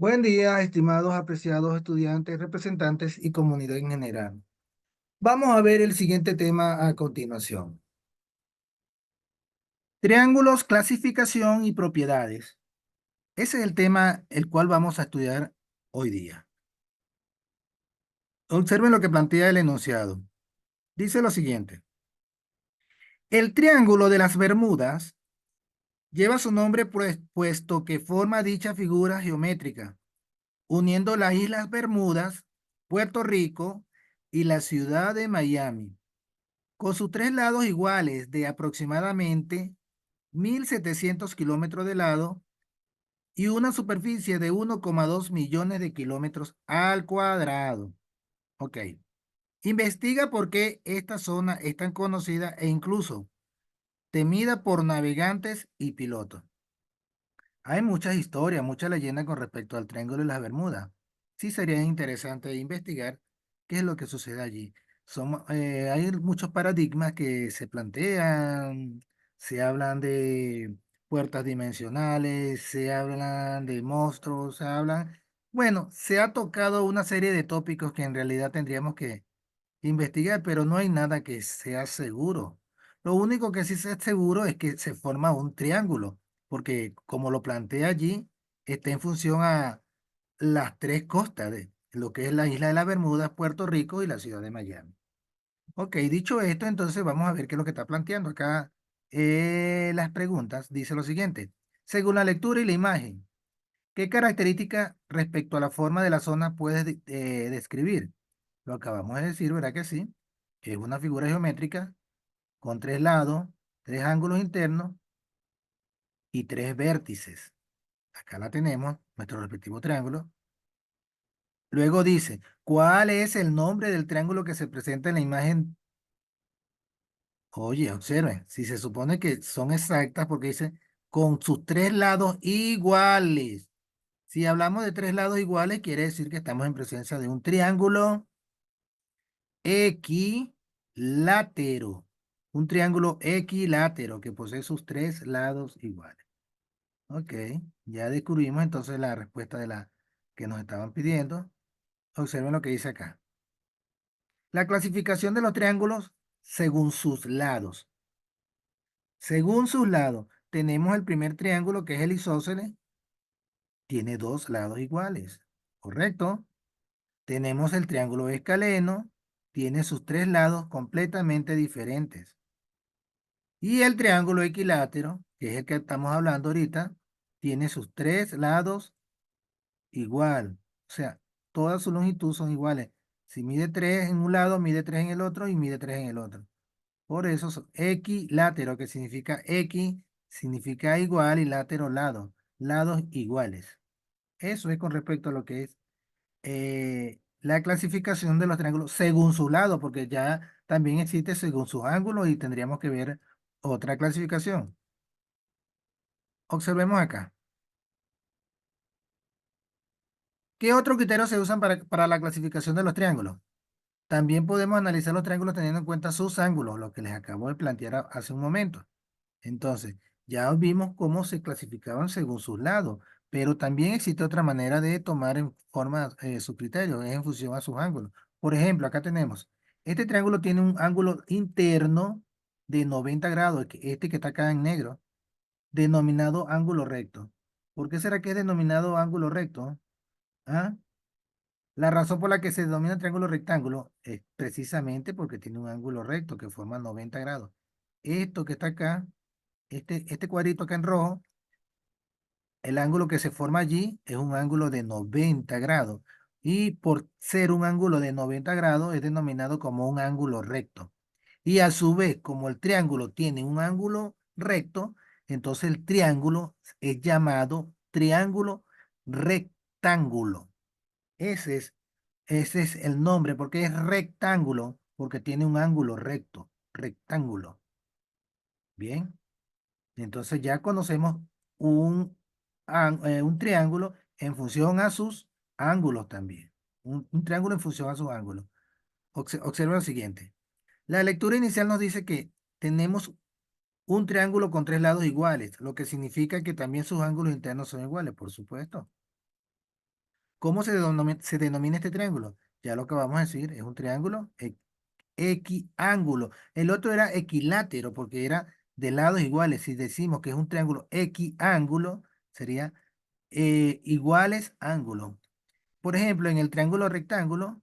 Buen día, estimados apreciados estudiantes, representantes y comunidad en general. Vamos a ver el siguiente tema a continuación. Triángulos, clasificación y propiedades. Ese es el tema el cual vamos a estudiar hoy día. Observen lo que plantea el enunciado. Dice lo siguiente. El triángulo de las Bermudas lleva su nombre puesto que forma dicha figura geométrica, uniendo las Islas Bermudas, Puerto Rico y la ciudad de Miami, con sus tres lados iguales de aproximadamente 1.700 kilómetros de lado y una superficie de 1,2 millones de kilómetros al cuadrado. Ok. Investiga por qué esta zona es tan conocida e incluso temida por navegantes y pilotos. Hay muchas historias, muchas leyendas con respecto al Triángulo de las Bermudas. Sí sería interesante investigar qué es lo que sucede allí. Hay muchos paradigmas que se plantean, se hablan de puertas dimensionales, se hablan de monstruos, bueno, se ha tocado una serie de tópicos que en realidad tendríamos que investigar, pero no hay nada que sea seguro. Lo único que sí es seguro es que se forma un triángulo, porque como lo plantea allí, está en función a las tres costas de lo que es la isla de las Bermudas, Puerto Rico y la ciudad de Miami. Ok, dicho esto, entonces vamos a ver qué es lo que está planteando acá. Las preguntas dice lo siguiente. Según la lectura y la imagen, ¿qué característica respecto a la forma de la zona puedes describir? Lo acabamos de decir, ¿verdad que sí? Es una figura geométrica con tres lados, tres ángulos internos y tres vértices. Acá la tenemos, nuestro respectivo triángulo. Luego dice, ¿cuál es el nombre del triángulo que se presenta en la imagen? Oye, observen, si se supone que son exactas porque dice con sus tres lados iguales. Si hablamos de tres lados iguales, quiere decir que estamos en presencia de un triángulo equilátero. Un triángulo equilátero que posee sus tres lados iguales. Ok, ya descubrimos entonces la respuesta de la que nos estaban pidiendo. Observen lo que dice acá. La clasificación de los triángulos según sus lados. Según sus lados, tenemos el primer triángulo que es el isósceles. Tiene dos lados iguales. ¿Correcto? Tenemos el triángulo escaleno. Tiene sus tres lados completamente diferentes. Y el triángulo equilátero, que es el que estamos hablando ahorita, tiene sus tres lados igual. O sea, toda su longitud son iguales. Si mide 3 en un lado, mide 3 en el otro y mide 3 en el otro. Por eso son equilátero, que significa X, significa igual y látero lado, lados iguales. Eso es con respecto a lo que es la clasificación de los triángulos según su lado, porque ya también existe según sus ángulos y tendríamos que ver otra clasificación. Observemos acá. ¿Qué otros criterios se usan para la clasificación de los triángulos? También podemos analizar los triángulos teniendo en cuenta sus ángulos, lo que les acabo de plantear hace un momento. Entonces, ya vimos cómo se clasificaban según sus lados, pero también existe otra manera de tomar en forma su criterio, es en función a sus ángulos. Por ejemplo, acá tenemos, este triángulo tiene un ángulo interno de 90 grados, este que está acá en negro, denominado ángulo recto. ¿Por qué será que es denominado ángulo recto? ¿Ah? La razón por la que se denomina triángulo rectángulo es precisamente porque tiene un ángulo recto que forma 90 grados. Esto que está acá, este cuadrito acá en rojo, el ángulo que se forma allí es un ángulo de 90 grados. Y por ser un ángulo de 90 grados es denominado como un ángulo recto. Y a su vez, como el triángulo tiene un ángulo recto, entonces el triángulo es llamado triángulo rectángulo. Ese es, ese es el nombre, porque es rectángulo, porque tiene un ángulo recto, rectángulo. Bien, entonces ya conocemos un, un triángulo en función a sus ángulos también. Un triángulo en función a sus ángulos. Observa lo siguiente. La lectura inicial nos dice que tenemos un triángulo con tres lados iguales, lo que significa que también sus ángulos internos son iguales, por supuesto. ¿Cómo se denomina este triángulo? Ya lo que vamos a decir es un triángulo equiángulo. El otro era equilátero porque era de lados iguales. Si decimos que es un triángulo equiángulo, sería iguales ángulos. Por ejemplo, en el triángulo rectángulo,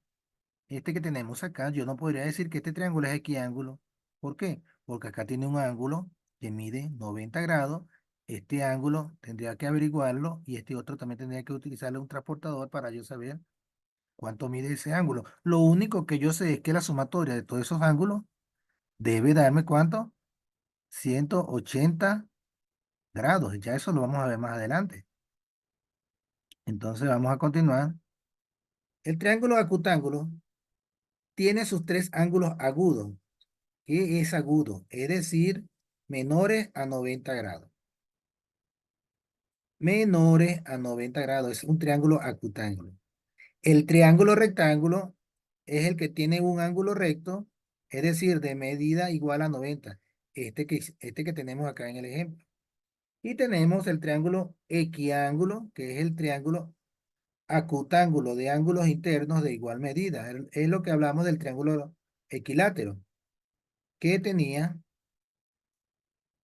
este que tenemos acá, yo no podría decir que este triángulo es equiángulo. ¿Por qué? Porque acá tiene un ángulo que mide 90 grados. Este ángulo tendría que averiguarlo y este otro también tendría que utilizarle un transportador para yo saber cuánto mide ese ángulo. Lo único que yo sé es que la sumatoria de todos esos ángulos debe darme ¿cuánto? 180 grados. Ya eso lo vamos a ver más adelante. Entonces vamos a continuar. El triángulo acutángulo tiene sus tres ángulos agudos. ¿Qué es agudo? Es decir, menores a 90 grados. Menores a 90 grados. Es un triángulo acutángulo. El triángulo rectángulo es el que tiene un ángulo recto, es decir, de medida igual a 90. Este que tenemos acá en el ejemplo. Y tenemos el triángulo equiángulo, que es el triángulo acutángulo de ángulos internos de igual medida. Es lo que hablamos del triángulo equilátero, que tenía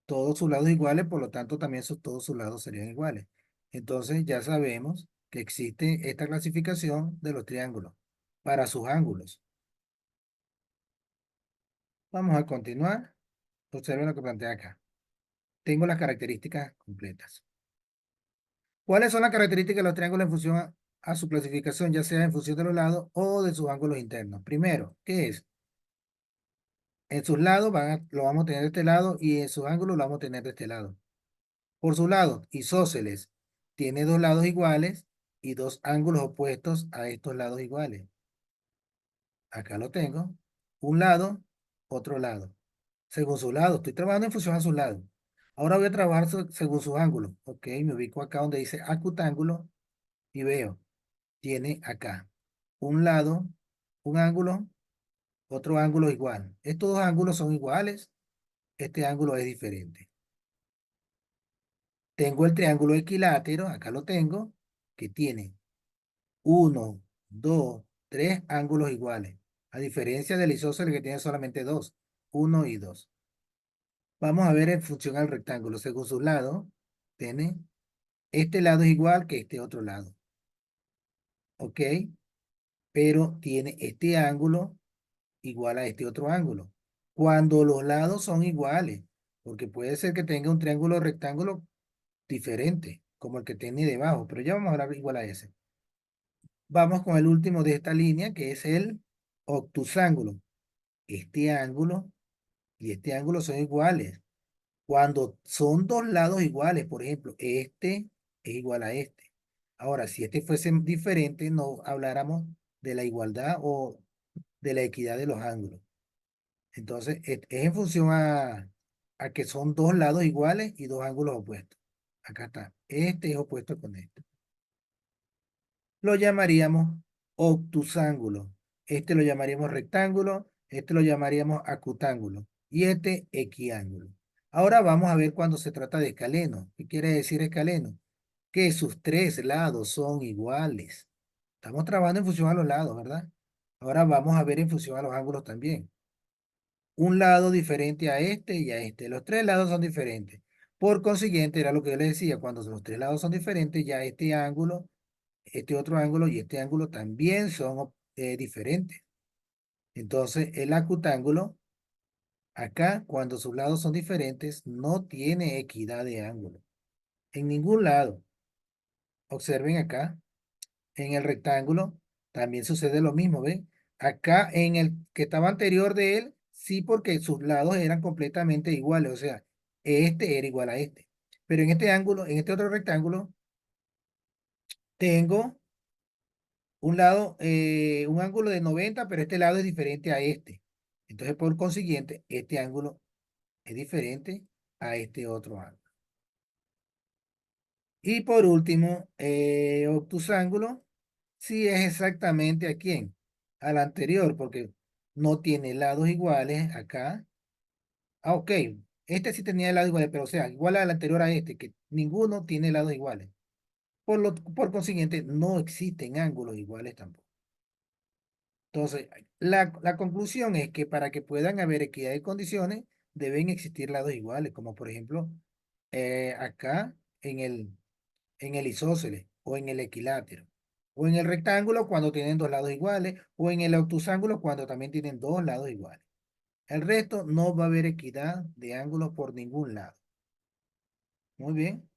todos sus lados iguales, por lo tanto también todos sus lados serían iguales. Entonces ya sabemos que existe esta clasificación de los triángulos para sus ángulos. Vamos a continuar. Observen lo que plantea acá. Tengo las características completas. ¿Cuáles son las características de los triángulos en función a su clasificación, ya sea en función de los lados o de sus ángulos internos? Primero, ¿qué es? En sus lados lo vamos a tener de este lado y en sus ángulos lo vamos a tener de este lado. Por su lado, isósceles tiene dos lados iguales y dos ángulos opuestos a estos lados iguales. Acá lo tengo. Un lado, otro lado. Según su lado, estoy trabajando en función a su lado. Ahora voy a trabajar según sus ángulos. Ok, me ubico acá donde dice acutángulo y veo, tiene acá un lado, un ángulo, otro ángulo igual. Estos dos ángulos son iguales, este ángulo es diferente. Tengo el triángulo equilátero, acá lo tengo, que tiene uno, dos, tres ángulos iguales. A diferencia del isósceles que tiene solamente dos, uno y dos. Vamos a ver en función al rectángulo. Según sus lados, tiene este lado es igual que este otro lado. ¿Ok? Pero tiene este ángulo igual a este otro ángulo. Cuando los lados son iguales, porque puede ser que tenga un triángulo rectángulo diferente, como el que tiene debajo, pero ya vamos a hablar igual a ese. Vamos con el último de esta línea, que es el obtusángulo. Este ángulo y este ángulo son iguales. Cuando son dos lados iguales, por ejemplo, este es igual a este. Ahora, si este fuese diferente, no habláramos de la igualdad o de la equidad de los ángulos. Entonces, es en función a que son dos lados iguales y dos ángulos opuestos. Acá está. Este es opuesto con este. Lo llamaríamos obtusángulo. Este lo llamaríamos rectángulo, este lo llamaríamos acutángulo y este equiángulo. Ahora vamos a ver cuando se trata de escaleno. ¿Qué quiere decir escaleno? Que sus tres lados son iguales. Estamos trabajando en función a los lados, ¿verdad? Ahora vamos a ver en función a los ángulos también. Un lado diferente a este y a este. Los tres lados son diferentes. Por consiguiente, era lo que yo les decía, cuando los tres lados son diferentes, ya este otro ángulo y este ángulo también son diferentes. Entonces, el acutángulo, acá, cuando sus lados son diferentes, no tiene equidad de ángulo. En ningún lado. Observen acá, en el rectángulo, también sucede lo mismo, ¿ven? Acá, en el que estaba anterior de él, sí, porque sus lados eran completamente iguales. O sea, este era igual a este. Pero en este ángulo, en este otro rectángulo, tengo un lado, un ángulo de 90, pero este lado es diferente a este. Entonces, por consiguiente, este ángulo es diferente a este otro ángulo. Y por último, obtusángulo, sí es exactamente a quién, al anterior, porque no tiene lados iguales acá. Ah, ok, este sí tenía lados iguales, pero o sea, igual al anterior a este, que ninguno tiene lados iguales. Por consiguiente, no existen ángulos iguales tampoco. Entonces, la conclusión es que para que puedan haber equidad de condiciones, deben existir lados iguales, como por ejemplo, acá en el isósceles, o en el equilátero, o en el rectángulo cuando tienen dos lados iguales, o en el obtusángulo cuando también tienen dos lados iguales. El resto no va a haber equidad de ángulos por ningún lado. Muy bien.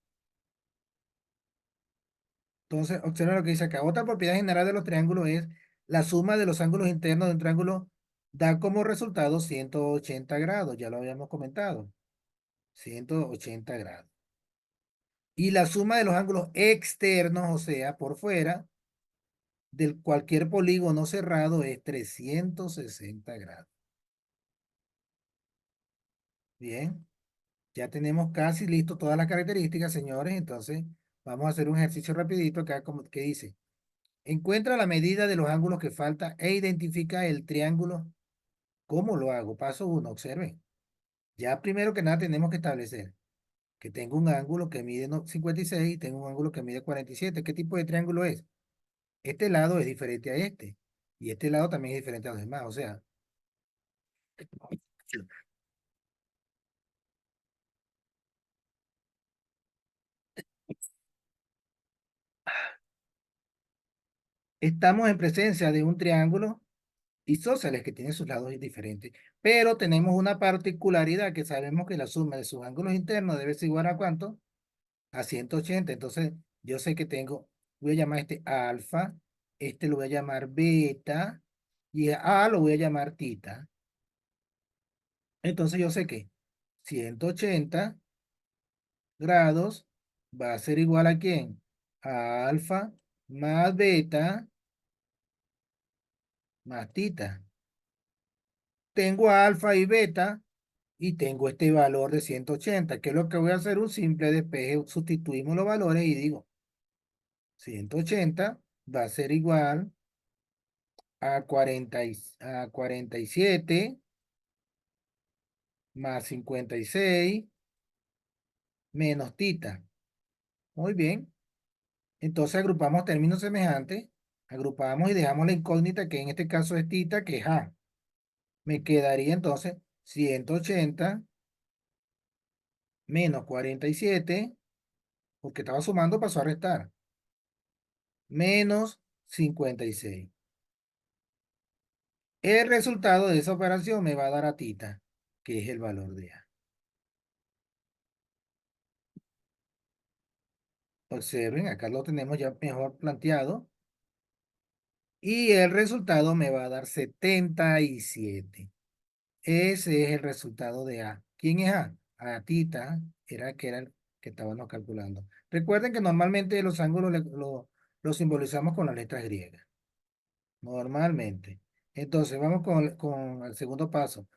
Entonces, observa lo que dice acá. Otra propiedad general de los triángulos es la suma de los ángulos internos de un triángulo da como resultado 180 grados. Ya lo habíamos comentado. 180 grados. Y la suma de los ángulos externos, o sea, por fuera, del cualquier polígono cerrado es 360 grados. Bien. Ya tenemos casi listo todas las características, señores. Entonces, vamos a hacer un ejercicio rapidito acá que dice. Encuentra la medida de los ángulos que falta e identifica el triángulo. ¿Cómo lo hago? Paso uno, observen. Ya primero que nada tenemos que establecer que tengo un ángulo que mide 56 y tengo un ángulo que mide 47. ¿Qué tipo de triángulo es? Este lado es diferente a este. Y este lado también es diferente a los demás. O sea, estamos en presencia de un triángulo isósceles que tiene sus lados diferentes. Pero tenemos una particularidad que sabemos que la suma de sus ángulos internos debe ser igual a ¿cuánto? A 180. Entonces, yo sé que tengo, voy a llamar este alfa, este lo voy a llamar beta, y a lo voy a llamar tita. Entonces, yo sé que 180 grados va a ser igual a ¿quién? A alfa más beta más tita. Tengo alfa y beta y tengo este valor de 180. ¿Qué es lo que voy a hacer? Un simple despeje, sustituimos los valores y digo, 180 va a ser igual a 47 más 56 menos tita. Muy bien. Entonces agrupamos términos semejantes, agrupamos y dejamos la incógnita que en este caso es tita, que es A. Me quedaría entonces 180 menos 47, porque estaba sumando, pasó a restar, menos 56. El resultado de esa operación me va a dar a tita, que es el valor de A. Observen, acá lo tenemos ya mejor planteado. Y el resultado me va a dar 77. Ese es el resultado de A. ¿Quién es A? A tita era que era el que estábamos calculando. Recuerden que normalmente los ángulos lo simbolizamos con las letras griegas. Normalmente. Entonces, vamos con el segundo paso.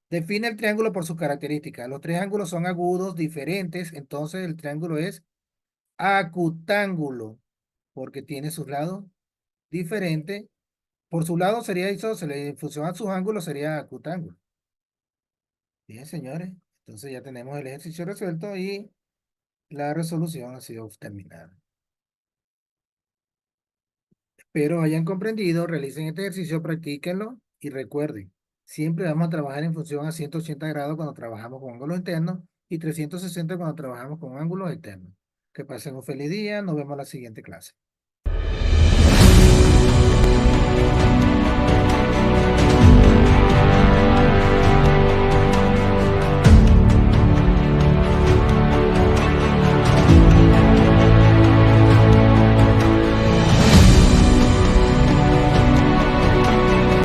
Define el triángulo por sus características. Los tres ángulos son agudos, diferentes. Entonces, el triángulo es acutángulo, porque tiene sus lados diferentes. Por su lado sería isósceles, en función a sus ángulos sería acutángulo. Bien, señores. Entonces ya tenemos el ejercicio resuelto y la resolución ha sido terminada. Espero hayan comprendido, realicen este ejercicio, practíquenlo y recuerden, siempre vamos a trabajar en función a 180 grados cuando trabajamos con ángulos internos y 360 cuando trabajamos con ángulos externos. Que pasen un feliz día, nos vemos en la siguiente clase.